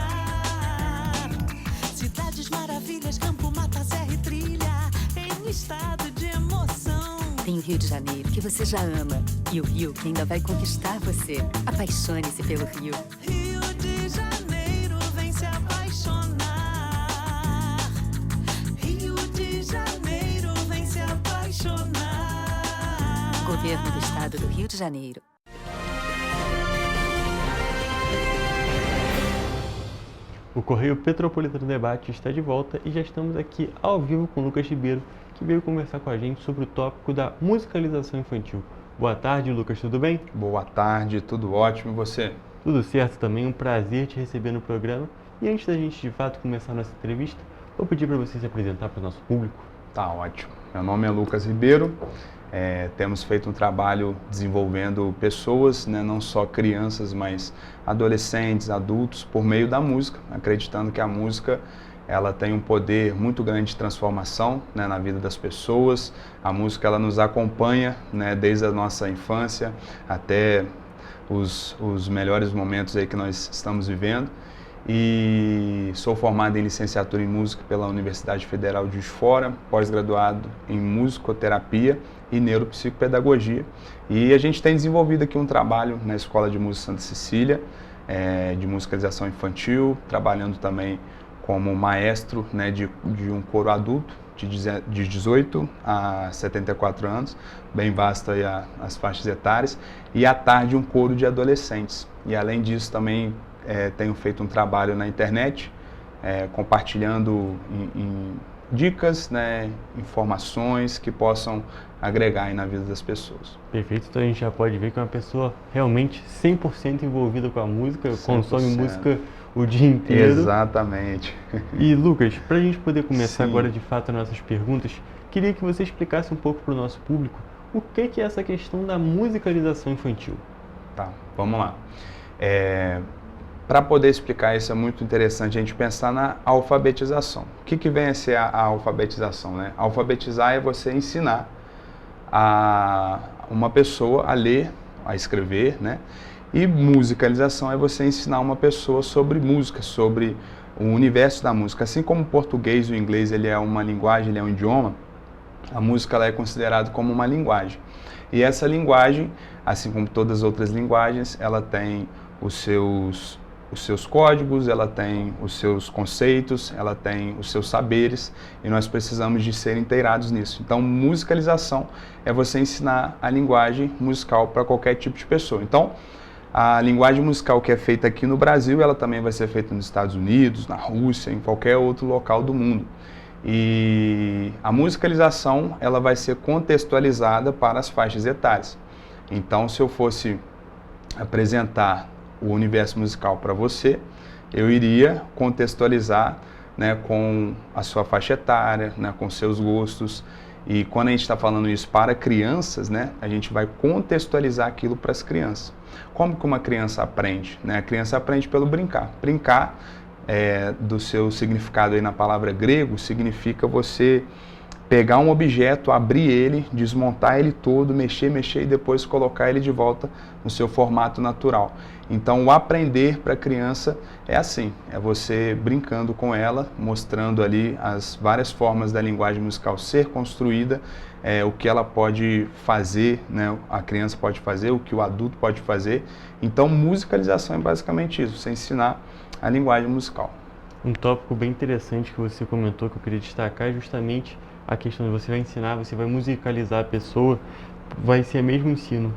Cidades maravilhas, campo, mata, serra e trilha, em estado de emoção. Tem o Rio de Janeiro, que você já ama. E o Rio, que ainda vai conquistar você. Apaixone-se pelo Rio. Rio de Janeiro, vem se apaixonar. Rio de Janeiro, vem se apaixonar. Governo do Estado do Rio de Janeiro. O Correio Petropolitano Debate está de volta e já estamos aqui ao vivo com o Lucas Ribeiro, que veio conversar com a gente sobre o tópico da musicalização infantil. Boa tarde, Lucas, tudo bem? Boa tarde, tudo ótimo, e você? Tudo certo também, um prazer te receber no programa. E antes da gente, de fato, começar a nossa entrevista, vou pedir para você se apresentar para o nosso público. Tá ótimo. Meu nome é Lucas Ribeiro. Temos feito um trabalho desenvolvendo pessoas, né, não só crianças, mas adolescentes, adultos, por meio da música, acreditando que a música ela tem um poder muito grande de transformação, né, na vida das pessoas. A música ela nos acompanha, né, desde a nossa infância até os melhores momentos aí que nós estamos vivendo. E sou formado em licenciatura em música pela Universidade Federal de Juiz de Fora, pós-graduado em musicoterapia e neuropsicopedagogia. E a gente tem desenvolvido aqui um trabalho na Escola de Música Santa Cecília, de musicalização infantil, trabalhando também como maestro, né, de um coro adulto, de 18 a 74 anos, bem vasto aí as faixas etárias, e à tarde um coro de adolescentes. E além disso também tenho feito um trabalho na internet, compartilhando dicas, né, informações que possam agregar aí na vida das pessoas. Perfeito, então a gente já pode ver que é uma pessoa realmente 100% envolvida com a música, 100%. Consome música o dia inteiro. Exatamente. E Lucas, para a gente poder começar agora de fato as nossas perguntas, queria que você explicasse um pouco para o nosso público o que é essa questão da musicalização infantil. Tá, vamos lá. Para poder explicar isso, é muito interessante a gente pensar na alfabetização. O que vem a ser a alfabetização, né? Alfabetizar é você ensinar a uma pessoa a ler, a escrever, né? E musicalização é você ensinar uma pessoa sobre música, sobre o universo da música. Assim como o português e o inglês ele é uma linguagem, ele é um idioma, a música ela é considerada como uma linguagem. E essa linguagem, assim como todas as outras linguagens, ela tem os seus códigos, ela tem os seus conceitos, ela tem os seus saberes e nós precisamos de ser inteirados nisso. Então, musicalização é você ensinar a linguagem musical para qualquer tipo de pessoa. Então, a linguagem musical que é feita aqui no Brasil, ela também vai ser feita nos Estados Unidos, na Rússia, em qualquer outro local do mundo. E a musicalização, ela vai ser contextualizada para as faixas etárias. Então, se eu fosse apresentar o universo musical para você, eu iria contextualizar, né, com a sua faixa etária, né, com seus gostos. E quando a gente está falando isso para crianças, né, a gente vai contextualizar aquilo para as crianças. Como que uma criança aprende? Né? A criança aprende pelo brincar. Brincar, do seu significado aí na palavra grego, significa você pegar um objeto, abrir ele, desmontar ele todo, mexer e depois colocar ele de volta no seu formato natural. Então, o aprender para a criança é assim, é você brincando com ela, mostrando ali as várias formas da linguagem musical ser construída, o que ela pode fazer, né, a criança pode fazer, o que o adulto pode fazer. Então, musicalização é basicamente isso, você ensinar a linguagem musical. Um tópico bem interessante que você comentou, que eu queria destacar, é justamente a questão de você vai ensinar, você vai musicalizar a pessoa, vai ser mesmo ensino,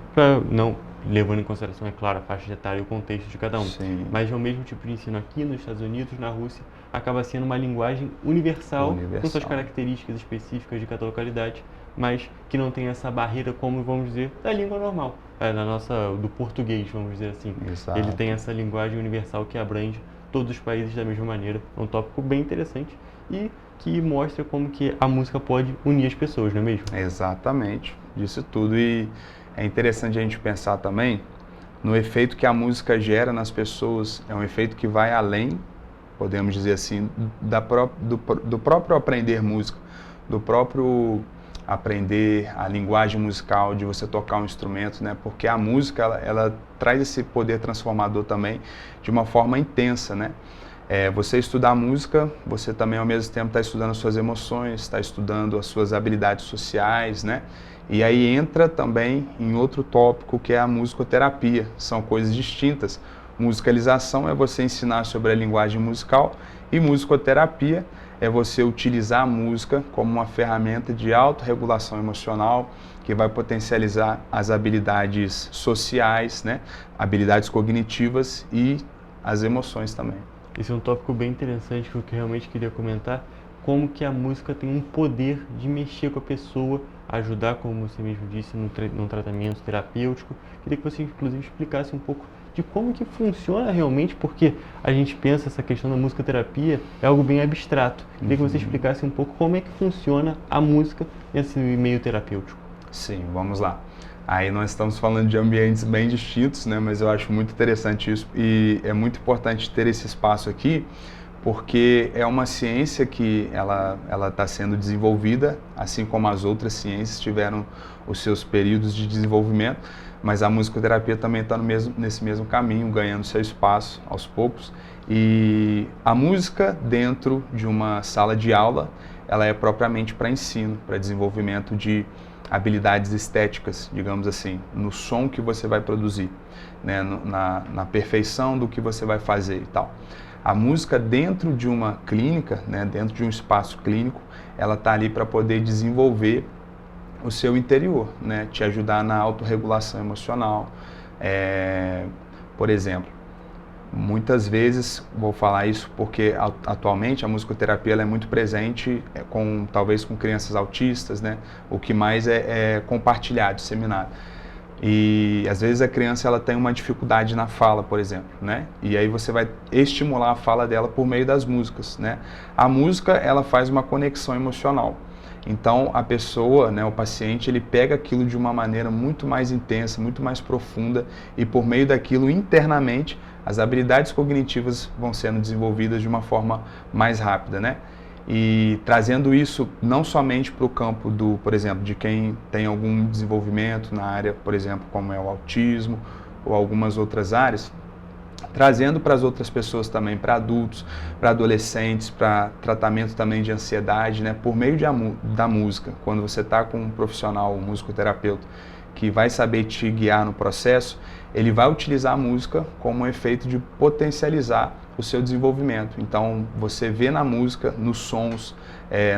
levando em consideração, é claro, a faixa de etária e o contexto de cada um. Sim. Mas é o mesmo tipo de ensino aqui nos Estados Unidos, na Rússia, acaba sendo uma linguagem universal, com suas características específicas de cada localidade, mas que não tem essa barreira, como vamos dizer, da língua normal, do português, vamos dizer assim. Exato. Ele tem essa linguagem universal que abrange todos os países da mesma maneira. É um tópico bem interessante e que mostra como que a música pode unir as pessoas, não é mesmo? Exatamente, disso tudo. E é interessante a gente pensar também no efeito que a música gera nas pessoas. É um efeito que vai além, podemos dizer assim, do próprio aprender música, do próprio aprender a linguagem musical, de você tocar um instrumento, né? Porque a música, ela traz esse poder transformador também de uma forma intensa, né? Você estudar música, você também ao mesmo tempo está estudando as suas emoções, está estudando as suas habilidades sociais, né? E aí entra também em outro tópico que é a musicoterapia. São coisas distintas. Musicalização é você ensinar sobre a linguagem musical e musicoterapia é você utilizar a música como uma ferramenta de autorregulação emocional que vai potencializar as habilidades sociais, né? Habilidades cognitivas e as emoções também. Esse é um tópico bem interessante que eu realmente queria comentar, como que a música tem um poder de mexer com a pessoa, ajudar, como você mesmo disse, num tratamento terapêutico. Queria que você, inclusive, explicasse um pouco de como que funciona realmente, porque a gente pensa essa questão da musicoterapia é algo bem abstrato. Queria que você explicasse um pouco como é que funciona a música nesse meio terapêutico. Sim, vamos lá. Aí nós estamos falando de ambientes bem distintos, né? Mas eu acho muito interessante isso e é muito importante ter esse espaço aqui, porque é uma ciência que ela está sendo desenvolvida, assim como as outras ciências tiveram os seus períodos de desenvolvimento, mas a musicoterapia também está nesse mesmo caminho, ganhando seu espaço aos poucos. E a música dentro de uma sala de aula, ela é propriamente para ensino, para desenvolvimento de habilidades estéticas, digamos assim, no som que você vai produzir, né, na perfeição do que você vai fazer e tal. A música dentro de uma clínica, né, dentro de um espaço clínico, ela está ali para poder desenvolver o seu interior, né, te ajudar na autorregulação emocional. Por exemplo, muitas vezes, vou falar isso porque atualmente a musicoterapia ela é muito presente talvez com crianças autistas, né? O que mais é compartilhado, disseminado. E às vezes a criança ela tem uma dificuldade na fala, por exemplo, né? E aí você vai estimular a fala dela por meio das músicas, né? A música ela faz uma conexão emocional. Então a pessoa, né, o paciente, ele pega aquilo de uma maneira muito mais intensa, muito mais profunda e por meio daquilo internamente as habilidades cognitivas vão sendo desenvolvidas de uma forma mais rápida, né? E trazendo isso não somente para o campo por exemplo, de quem tem algum desenvolvimento na área, por exemplo, como é o autismo ou algumas outras áreas, trazendo para as outras pessoas também, para adultos, para adolescentes, para tratamento também de ansiedade, né? Por meio da música. Quando você está com um profissional, um musicoterapeuta, que vai saber te guiar no processo, ele vai utilizar a música como um efeito de potencializar o seu desenvolvimento. Então, você vê na música, nos sons,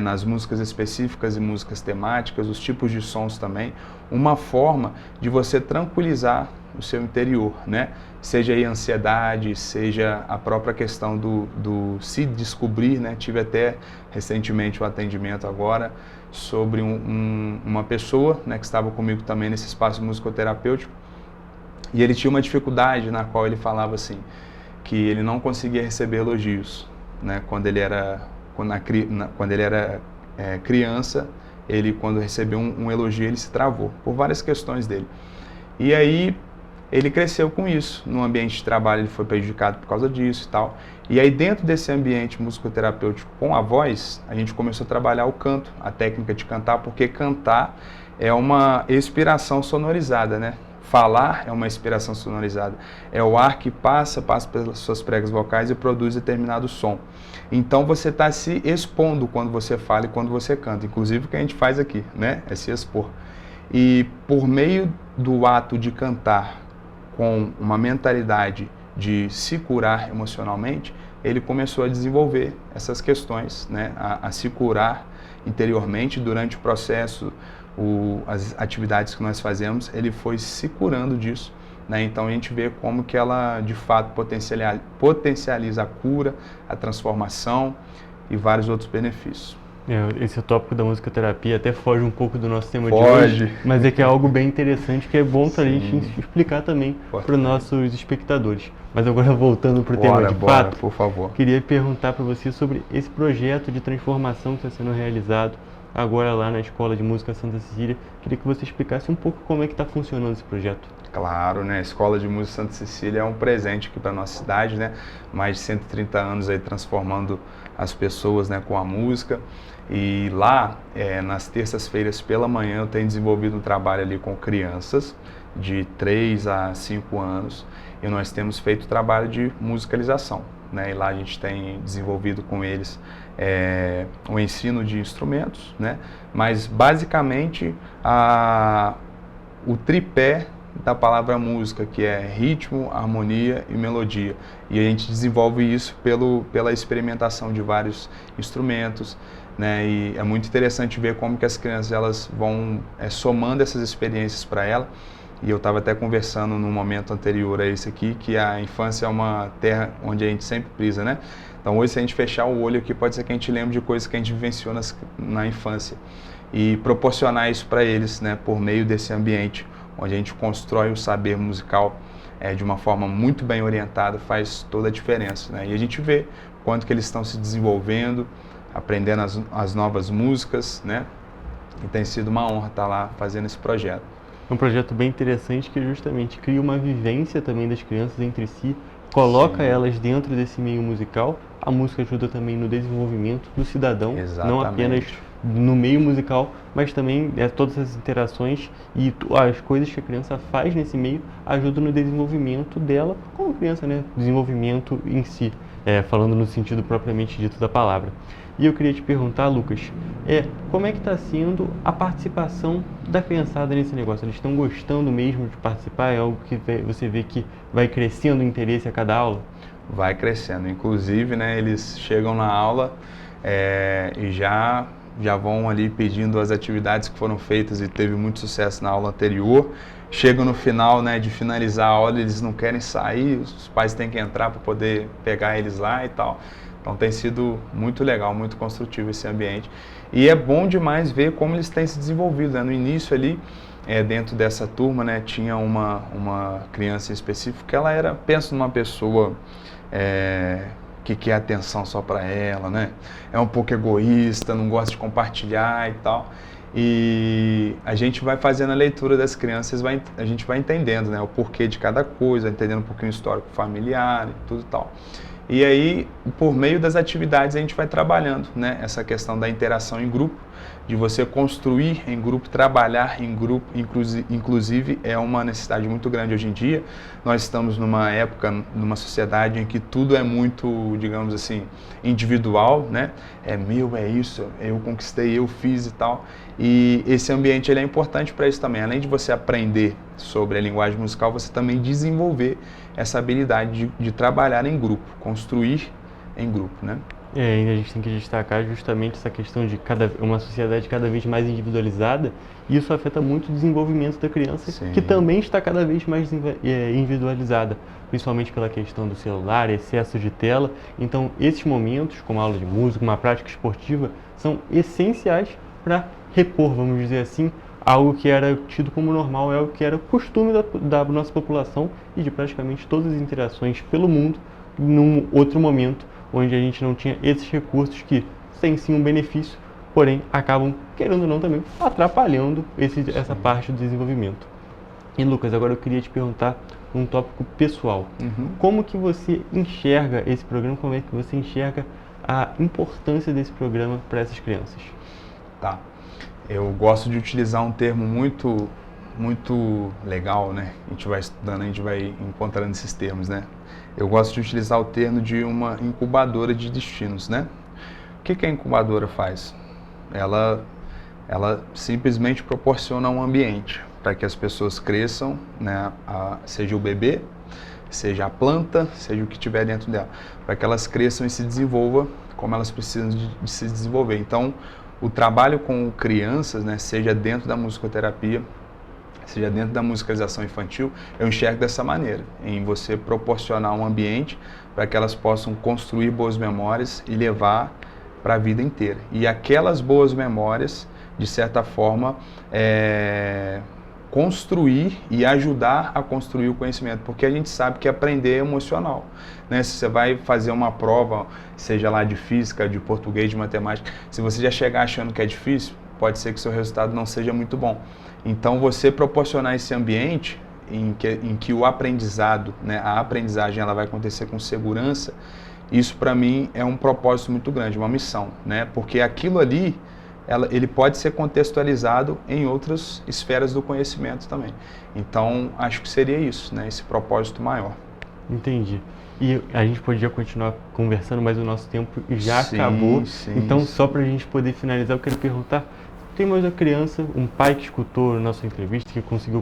nas músicas específicas e músicas temáticas, os tipos de sons também, uma forma de você tranquilizar o seu interior, né? Seja aí a ansiedade, seja a própria questão do se descobrir, né? Tive até recentemente um atendimento agora sobre uma pessoa, né, que estava comigo também nesse espaço musicoterapêutico, e ele tinha uma dificuldade na qual ele falava assim, que ele não conseguia receber elogios, né? Quando ele era criança, quando recebeu um elogio, ele se travou, por várias questões dele. E aí, ele cresceu com isso, no ambiente de trabalho ele foi prejudicado por causa disso e tal. E aí dentro desse ambiente musicoterapêutico com a voz, a gente começou a trabalhar o canto, a técnica de cantar, porque cantar é uma expiração sonorizada, né? Falar é uma expiração sonorizada. É o ar que passa pelas suas pregas vocais e produz determinado som. Então você está se expondo quando você fala e quando você canta. Inclusive o que a gente faz aqui, né? É se expor. E por meio do ato de cantar com uma mentalidade de se curar emocionalmente, ele começou a desenvolver essas questões, né? A se curar interiormente durante o processo, as atividades que nós fazemos, ele foi se curando disso né? Então a gente vê como que ela de fato potencializa a cura, a transformação e vários outros benefícios. Esse tópico da musicoterapia até foge um pouco do nosso tema de hoje, mas é que é algo bem interessante que é bom para a gente explicar também para os nossos espectadores. Mas agora voltando para o tema de fato, por favor. Queria perguntar para você sobre esse projeto de transformação que está sendo realizado agora lá na Escola de Música Santa Cecília. Queria que você explicasse um pouco como é que está funcionando esse projeto. Claro, né? A Escola de Música Santa Cecília é um presente aqui para a nossa cidade, né? Mais de 130 anos aí transformando as pessoas, né, com a música. E lá, nas terças-feiras pela manhã, eu tenho desenvolvido um trabalho ali com crianças de 3 a 5 anos e nós temos feito trabalho de musicalização, né? E lá a gente tem desenvolvido com eles o ensino de instrumentos, né? Mas basicamente o tripé da palavra música, que é ritmo, harmonia e melodia. E a gente desenvolve isso pela experimentação de vários instrumentos, né? E é muito interessante ver como que as crianças elas vão somando essas experiências para ela. E eu estava até conversando num momento anterior a esse aqui, que a infância é uma terra onde a gente sempre pisa, né? Então hoje, se a gente fechar o olho aqui, pode ser que a gente lembre de coisas que a gente vivenciou na infância. E proporcionar isso para eles, né, por meio desse ambiente, onde a gente constrói o saber musical de uma forma muito bem orientada, faz toda a diferença, né? E a gente vê quanto que eles estão se desenvolvendo, aprendendo as novas músicas, né? E tem sido uma honra estar lá fazendo esse projeto. É um projeto bem interessante que justamente cria uma vivência também das crianças entre si, coloca elas dentro desse meio musical. A música ajuda também no desenvolvimento do cidadão, não apenas no meio musical, mas também todas as interações e as coisas que a criança faz nesse meio ajudam no desenvolvimento dela como criança, né? Desenvolvimento em si, falando no sentido propriamente dito da palavra. E eu queria te perguntar, Lucas, como é que está sendo a participação da criançada nesse negócio? Eles estão gostando mesmo de participar? É algo que você vê que vai crescendo o interesse a cada aula? Vai crescendo. Inclusive, né, eles chegam na aula e já vão ali pedindo as atividades que foram feitas e teve muito sucesso na aula anterior. Chegam no final, né, de finalizar a aula, eles não querem sair, os pais têm que entrar para poder pegar eles lá e tal. Então tem sido muito legal, muito construtivo esse ambiente. E é bom demais ver como eles têm se desenvolvido, né? No início ali, dentro dessa turma, né, tinha uma criança em específico que ela era, penso numa pessoa que quer atenção só para ela, né? É um pouco egoísta, não gosta de compartilhar e tal. E a gente vai fazendo a leitura das crianças, a gente vai entendendo, né, o porquê de cada coisa, entendendo um pouquinho o histórico familiar e tudo e tal. E aí, por meio das atividades, a gente vai trabalhando, né, essa questão da interação em grupo, de você construir em grupo, trabalhar em grupo, inclusive é uma necessidade muito grande hoje em dia. Nós estamos numa época, numa sociedade em que tudo é muito, digamos assim, individual, né? É meu, é isso, eu conquistei, eu fiz e tal. E esse ambiente ele é importante para isso também. Além de você aprender sobre a linguagem musical, você também desenvolver essa habilidade de trabalhar em grupo, construir em grupo, né? A gente tem que destacar justamente essa questão de uma sociedade cada vez mais individualizada, e isso afeta muito o desenvolvimento da criança, que também está cada vez mais individualizada, principalmente pela questão do celular, excesso de tela. Então, esses momentos, como a aula de música, uma prática esportiva, são essenciais para repor, vamos dizer assim, algo que era tido como normal, é algo que era costume da nossa população e de praticamente todas as interações pelo mundo, num outro momento, onde a gente não tinha esses recursos que têm sim um benefício, porém acabam, querendo ou não, também atrapalhando essa parte do desenvolvimento. E Lucas, agora eu queria te perguntar um tópico pessoal. Como que você enxerga esse programa, como é que você enxerga a importância desse programa para essas crianças? Tá. Eu gosto de utilizar um termo muito legal, né? A gente vai estudando, a gente vai encontrando esses termos, né? Eu gosto de utilizar o termo de uma incubadora de destinos, né? O que a incubadora faz? Ela simplesmente proporciona um ambiente para que as pessoas cresçam, né? Seja o bebê, seja a planta, seja o que tiver dentro dela, para que elas cresçam e se desenvolvam como elas precisam de se desenvolver. Então, o trabalho com crianças, né, seja dentro da musicoterapia, seja dentro da musicalização infantil, eu enxergo dessa maneira, em você proporcionar um ambiente para que elas possam construir boas memórias e levar para a vida inteira. E aquelas boas memórias, de certa forma, construir e ajudar a construir o conhecimento, porque a gente sabe que aprender é emocional, né? Se você vai fazer uma prova, seja lá de física, de português, de matemática, se você já chegar achando que é difícil, pode ser que seu resultado não seja muito bom. Então, você proporcionar esse ambiente em que o aprendizado, né, a aprendizagem ela vai acontecer com segurança, isso para mim é um propósito muito grande, uma missão, né? Porque aquilo ali, ele pode ser contextualizado em outras esferas do conhecimento também. Então, acho que seria isso, né? Esse propósito maior. Entendi. E a gente podia continuar conversando, mas o nosso tempo já acabou. Então, só para a gente poder finalizar, eu quero perguntar, tem mais uma criança, um pai que escutou a nossa entrevista, que conseguiu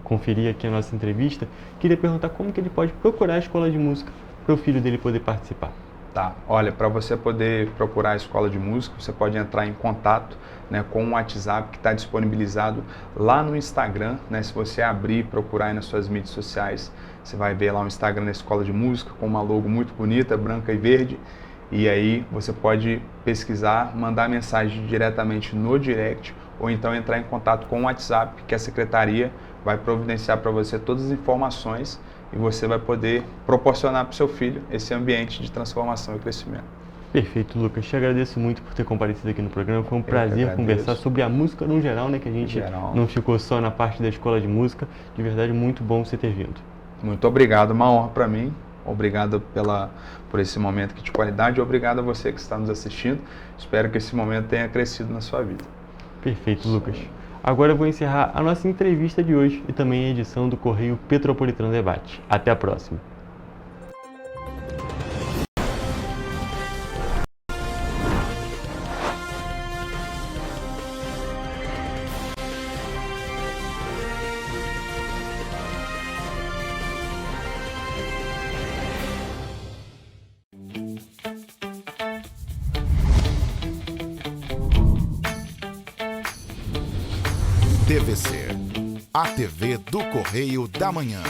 conferir aqui a nossa entrevista, queria perguntar como que ele pode procurar a escola de música para o filho dele poder participar. Tá, olha, para você poder procurar a escola de música, você pode entrar em contato, né, com o WhatsApp que está disponibilizado lá no Instagram, né? Se você abrir e procurar aí nas suas mídias sociais, você vai ver lá o Instagram da escola de música com uma logo muito bonita, branca e verde, e aí você pode pesquisar, mandar mensagem diretamente no direct ou então entrar em contato com o WhatsApp, que a secretaria vai providenciar para você todas as informações e você vai poder proporcionar para o seu filho esse ambiente de transformação e crescimento. Perfeito, Lucas. Te agradeço muito por ter comparecido aqui no programa. Foi um prazer conversar sobre a música no geral, né? Que a gente não ficou só na parte da escola de música. De verdade, muito bom você ter vindo. Muito obrigado, uma honra para mim. Obrigado por esse momento aqui de qualidade e obrigado a você que está nos assistindo. Espero que esse momento tenha crescido na sua vida. Perfeito, Lucas. Agora eu vou encerrar a nossa entrevista de hoje e também a edição do Correio Petropolitano Debate. Até a próxima. TVC, a TV do Correio da Manhã.